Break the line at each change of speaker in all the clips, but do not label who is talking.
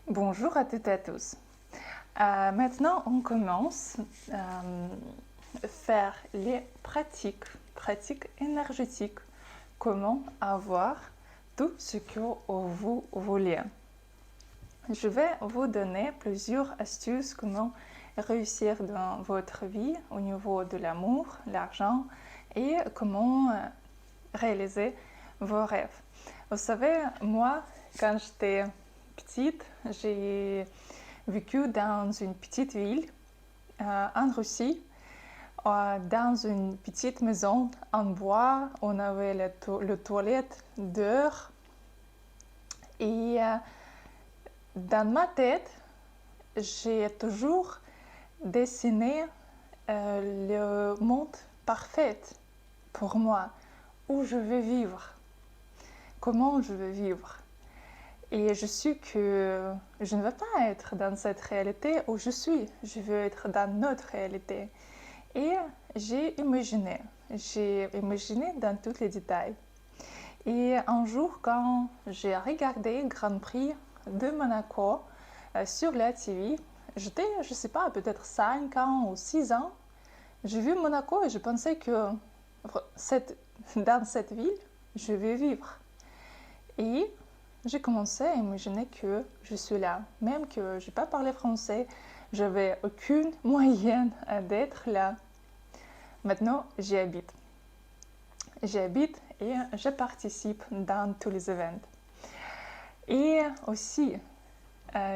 Bonjour à toutes et à tous. Maintenant, on commence à faire les pratiques énergétiques. Comment avoir tout ce que vous voulez. Je vais vous donner plusieurs astuces comment réussir dans votre vie au niveau de l'amour, l'argent et comment réaliser vos rêves. Vous savez, moi, quand j'étais petite, j'ai vécu dans une petite ville en Russie, dans une petite maison en bois. On avait le toilette dehors. Et dans ma tête, j'ai toujours dessiné le monde parfait pour moi, où je veux vivre, comment je veux vivre. Et je sais que je ne veux pas être dans cette réalité où je suis, je veux être dans notre réalité. Et j'ai imaginé dans tous les détails. Et un jour, quand j'ai regardé le Grand Prix de Monaco sur la TV, j'étais, je ne sais pas, peut-être 5 ans ou 6 ans, j'ai vu Monaco et je pensais que dans cette ville, je vais vivre. Et j'ai commencé à imaginer que je suis là, même que je n'ai pas parlé français, je n'avais aucun moyen d'être là. Maintenant, j'y habite. J'y habite et je participe dans tous les événements. Et aussi,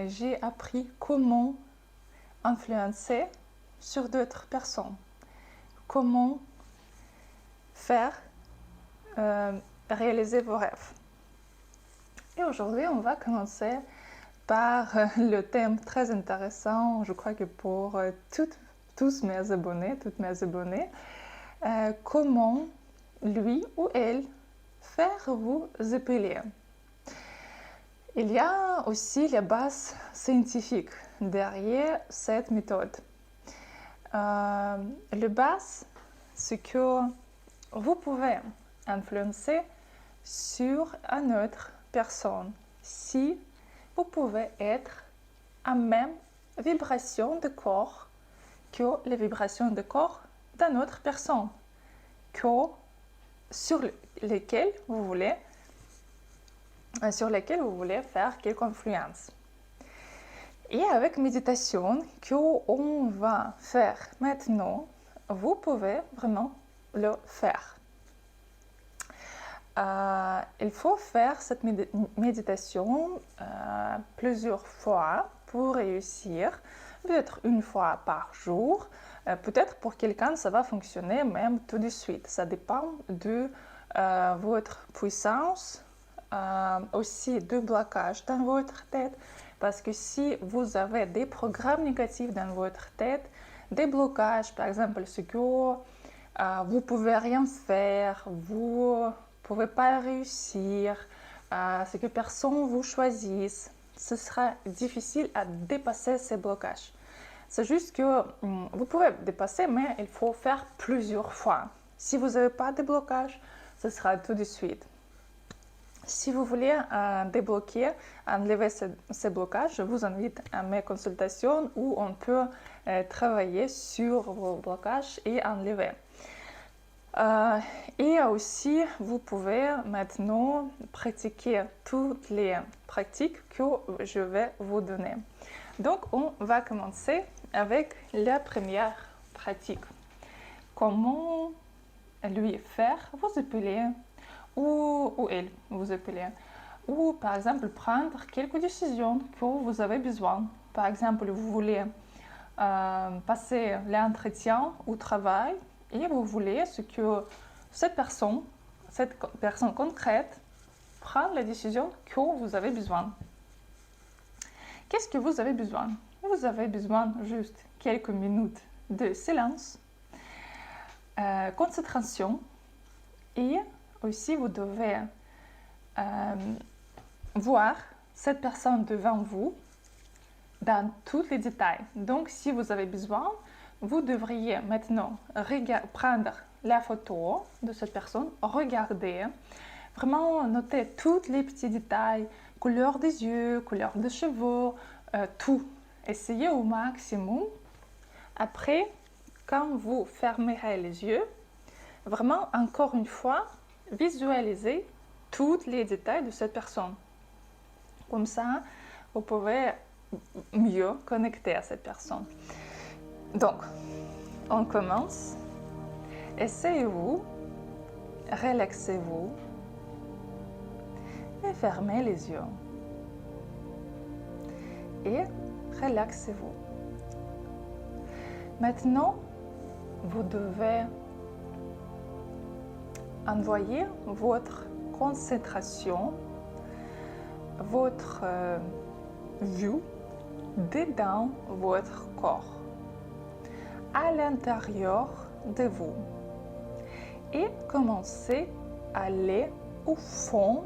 j'ai appris comment influencer sur d'autres personnes, comment faire réaliser vos rêves. Et aujourd'hui, on va commencer par le thème très intéressant, je crois que pour tous mes abonnés, comment lui ou elle faire vous épiler. Il y a aussi les bases scientifiques derrière cette méthode. Le base, c'est que vous pouvez influencer sur une autre personne si vous pouvez être à même vibration de corps que les vibrations de corps d'une autre personne, sur lesquelles vous voulez faire quelque influence. Et avec méditation qu'on va faire maintenant, vous pouvez vraiment le faire. Il faut faire cette méditation plusieurs fois pour réussir, peut-être une fois par jour. Peut-être pour quelqu'un, ça va fonctionner même tout de suite. Ça dépend de votre puissance, aussi du blocage dans votre tête. Parce que si vous avez des programmes négatifs dans votre tête, des blocages, par exemple, ce que vous pouvez rien faire, vous pouvez pas réussir, ce que personne vous choisisse, ce sera difficile à dépasser ces blocages. C'est juste que vous pouvez dépasser, mais il faut faire plusieurs fois. Si vous n'avez pas de blocage, ce sera tout de suite. Si vous voulez débloquer, enlever ces blocages, je vous invite à mes consultations où on peut travailler sur vos blocages et enlever. Et aussi, vous pouvez maintenant pratiquer toutes les pratiques que je vais vous donner. Donc, on va commencer avec la première pratique. Comment lui faire vous épiler ou elle vous épiler. Ou par exemple, prendre quelques décisions que vous avez besoin. Par exemple, vous voulez passer l'entretien au travail et vous voulez que cette personne concrète prenne la décision que vous avez besoin. Qu'est-ce que vous avez besoin? Vous avez besoin juste quelques minutes de silence, concentration, et aussi vous devez voir cette personne devant vous dans tous les détails. Donc si vous avez besoin, vous devriez maintenant prendre la photo de cette personne, regarder, vraiment noter tous les petits détails, couleur des yeux, couleur des cheveux, tout. Essayez au maximum. Après, quand vous fermerez les yeux, vraiment, encore une fois, visualisez tous les détails de cette personne. Comme ça, vous pouvez mieux connecter à cette personne. Donc, on commence. Essayez-vous, relaxez-vous et fermez les yeux. Et relaxez-vous. Maintenant, vous devez envoyer votre concentration, votre vue dedans votre corps, à l'intérieur de vous. Et commencez à aller au fond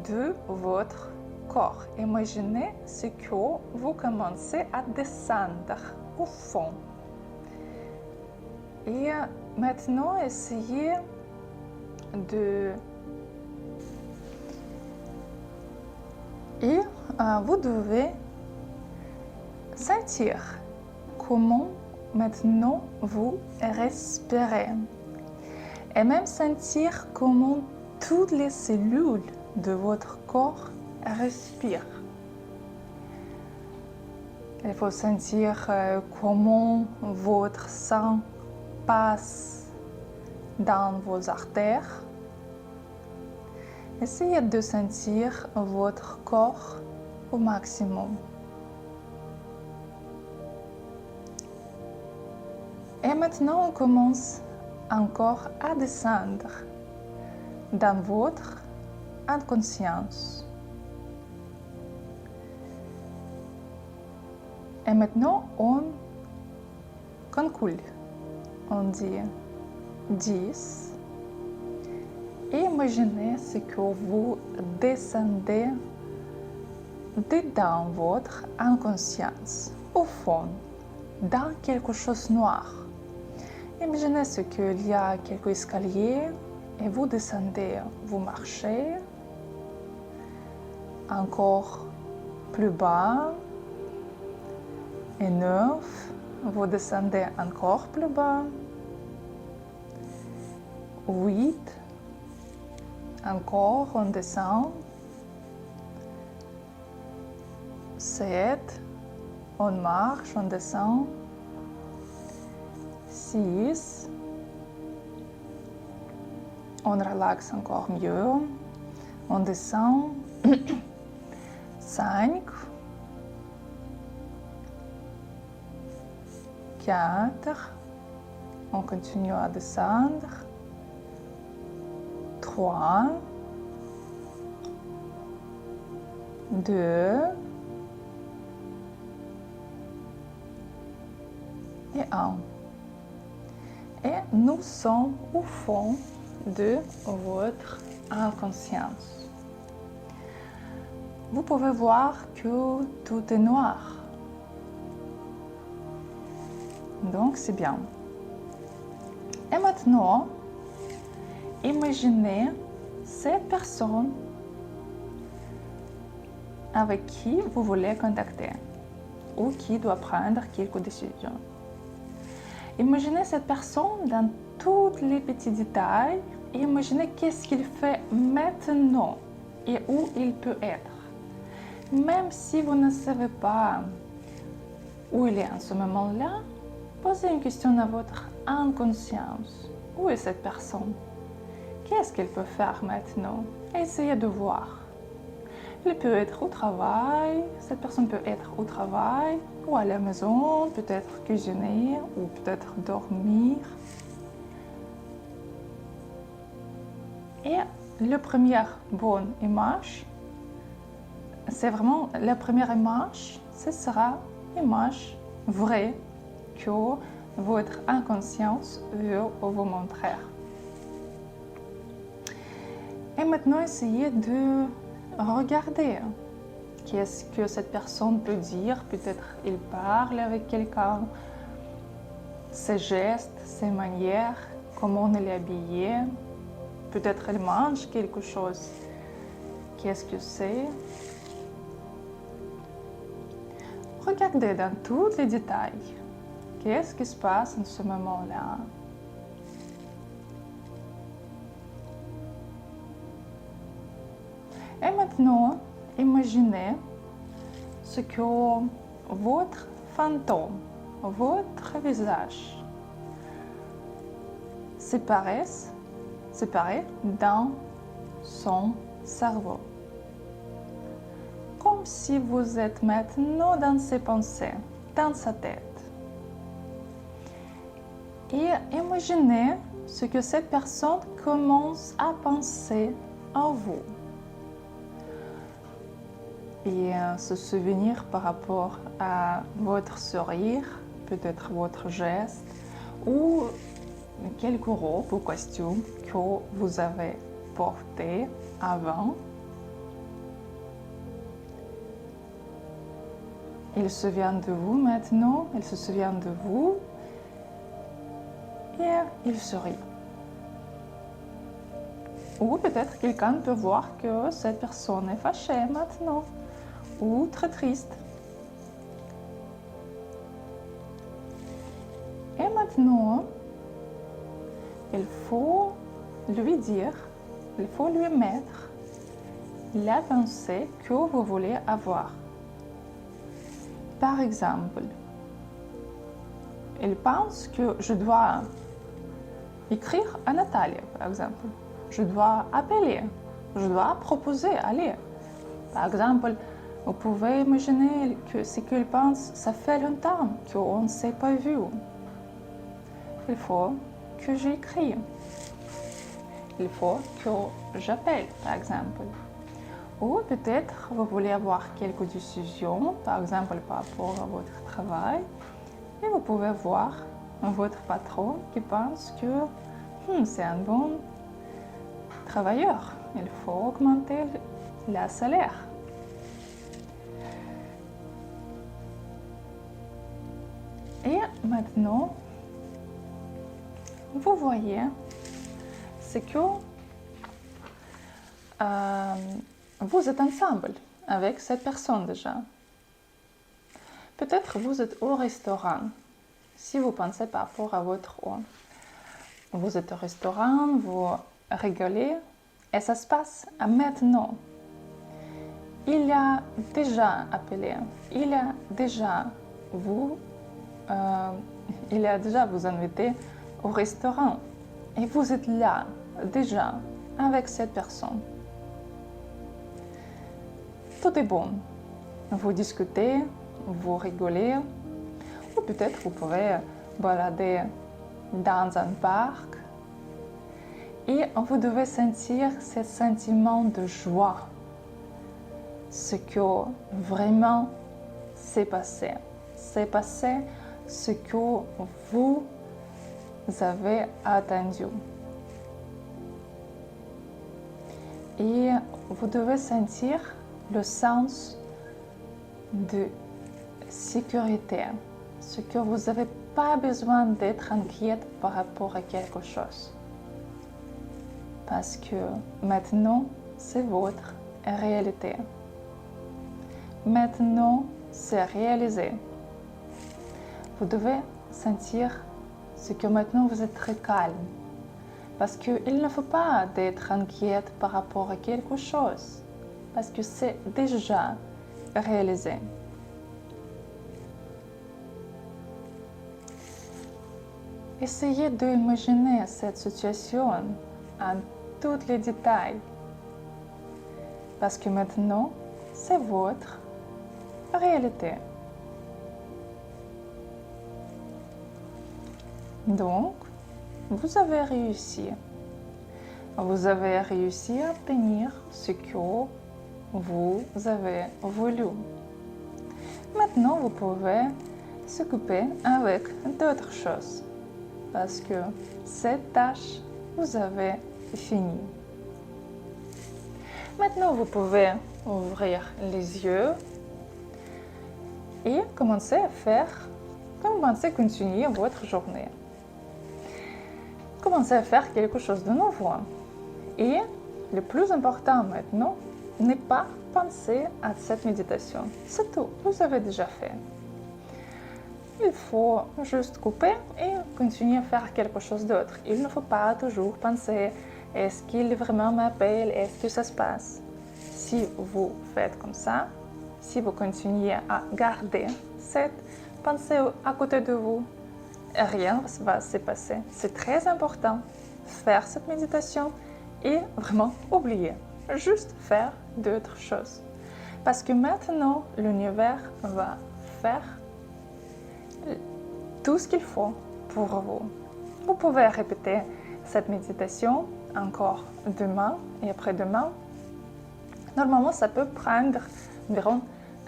de votre corps. Imaginez ce que vous commencez à descendre au fond. Et maintenant, essayez de... Et vous devez sentir comment maintenant vous respirez. Et même sentir comment toutes les cellules de votre corps respirent. Il faut sentir comment votre sang passe dans vos artères. Essayez de sentir votre corps au maximum. Et maintenant, on commence encore à descendre dans votre inconscience. Et maintenant, on calcule. On dit 10. Et imaginez ce que vous descendez dedans votre inconscience, au fond, dans quelque chose de noir. Imaginez ce qu'il y a quelques escaliers et vous descendez, vous marchez encore plus bas et 9, vous descendez encore plus bas, 8, encore on descend, 7, on marche, on descend, 6, on relaxe encore mieux, on descend, 5, 4, on continue à descendre, 3, 2 et 1. Et nous sommes au fond de votre inconscience. Vous pouvez voir que tout est noir. Donc c'est bien. Et maintenant, imaginez cette personne avec qui vous voulez contacter ou qui doit prendre quelques décisions. Imaginez cette personne dans tous les petits détails et imaginez qu'est-ce qu'il fait maintenant et où il peut être. Même si vous ne savez pas où il est en ce moment-là, posez une question à votre inconscience. Où est cette personne? Qu'est-ce qu'elle peut faire maintenant? Essayez de voir. Il peut être au travail, cette personne peut être au travail ou à la maison, peut-être cuisiner ou peut-être dormir. Et la première bonne image, c'est vraiment la première image, ce sera l'image vraie que votre inconscience veut vous montrer. Et maintenant, essayez de regarder qu'est-ce que cette personne peut dire. Peut-être il parle avec quelqu'un, ses gestes, ses manières, comment elle est habillée. Peut-être elle mange quelque chose. Qu'est-ce que c'est? Regardez dans tous les détails. Qu'est-ce qui se passe en ce moment-là? Et maintenant, imaginez ce que votre fantôme, votre visage séparé dans son cerveau. Comme si vous êtes maintenant dans ses pensées, dans sa tête. Et imaginez ce que cette personne commence à penser à vous. Et se souvenir par rapport à votre sourire, peut-être votre geste, ou quelques robes ou costumes que vous avez portés avant. Il se souvient de vous maintenant, il se souvient de vous et il sourit. Ou peut-être quelqu'un peut voir que cette personne est fâchée maintenant ou très triste. Et maintenant, il faut lui dire, il faut lui mettre la pensée que vous voulez avoir. Par exemple, il pense que je dois écrire à Nathalie, par exemple. Je dois appeler, je dois proposer, aller. Par exemple, vous pouvez imaginer que ce qu'il pense, ça fait longtemps qu'on ne s'est pas vu. Il faut que j'écris. Il faut que j'appelle, par exemple. Ou peut-être vous voulez avoir quelques décisions, par exemple par rapport à votre travail, et vous pouvez voir votre patron qui pense que c'est un bon travailleur, il faut augmenter le salaire. Et maintenant, vous voyez, c'est que vous êtes ensemble avec cette personne déjà. Peut-être vous êtes au restaurant, si vous pensez par rapport à votre rôle. Vous êtes au restaurant, vous rigolez, et ça se passe maintenant. Il a déjà appelé, il a déjà vous invité au restaurant, et vous êtes là déjà avec cette personne. Tout est bon. Vous discutez, vous rigolez, ou peut-être vous pouvez balader dans un parc et vous devez sentir ce sentiment de joie, ce que vraiment s'est passé. C'est passé ce que vous avez attendu. Et vous devez sentir le sens de sécurité, ce que vous n'avez pas besoin d'être inquiète par rapport à quelque chose. Parce que maintenant, c'est votre réalité. Maintenant, c'est réalisé. Vous devez sentir ce que maintenant vous êtes très calme. Parce qu'il ne faut pas d'être inquiète par rapport à quelque chose. Parce que c'est déjà réalisé. Essayez d'imaginer cette situation en tous les détails. Parce que maintenant, c'est votre réalité. Donc, vous avez réussi. Vous avez réussi à obtenir ce que vous avez voulu. Maintenant, vous pouvez s'occuper avec d'autres choses. Parce que cette tâche, vous avez fini. Maintenant, vous pouvez ouvrir les yeux et commencer à continuer votre journée. Commencez à faire quelque chose de nouveau. Et le plus important maintenant, ne pas penser à cette méditation. C'est tout, vous avez déjà fait. Il faut juste couper et continuer à faire quelque chose d'autre. Il ne faut pas toujours penser est-ce qu'il vraiment m'appelle, est-ce que ça se passe. Si vous faites comme ça, si vous continuez à garder cette pensée à côté de vous, rien ne va se passer. C'est très important de faire cette méditation et vraiment oublier. Juste faire d'autres choses. Parce que maintenant, l'univers va faire tout ce qu'il faut pour vous. Vous pouvez répéter cette méditation encore demain et après-demain. Normalement, ça peut prendre environ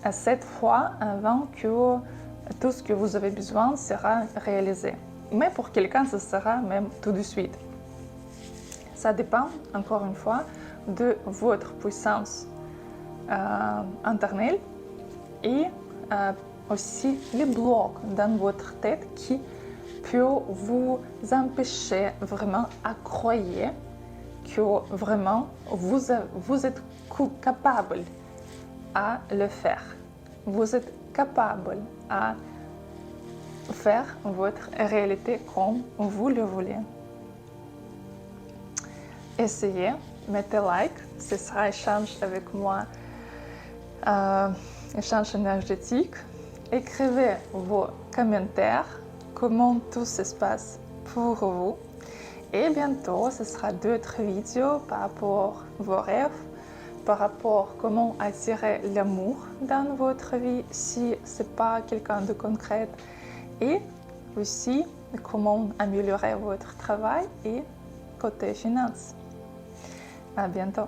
7 fois avant que tout ce que vous avez besoin sera réalisé. Mais pour quelqu'un, ce sera même tout de suite. Ça dépend, encore une fois, de votre puissance interne et aussi les blocs dans votre tête qui peuvent vous empêcher vraiment à croire que vraiment vous êtes capable à le faire. Vous êtes capable à faire votre réalité comme vous le voulez. Essayez, mettez like, ce sera échange avec moi, échange énergétique. Écrivez vos commentaires, comment tout se passe pour vous. Et bientôt, ce sera d'autres vidéos par rapport à vos rêves, par rapport à comment attirer l'amour dans votre vie si ce n'est pas quelqu'un de concret. Et aussi comment améliorer votre travail et côté finance. À bientôt.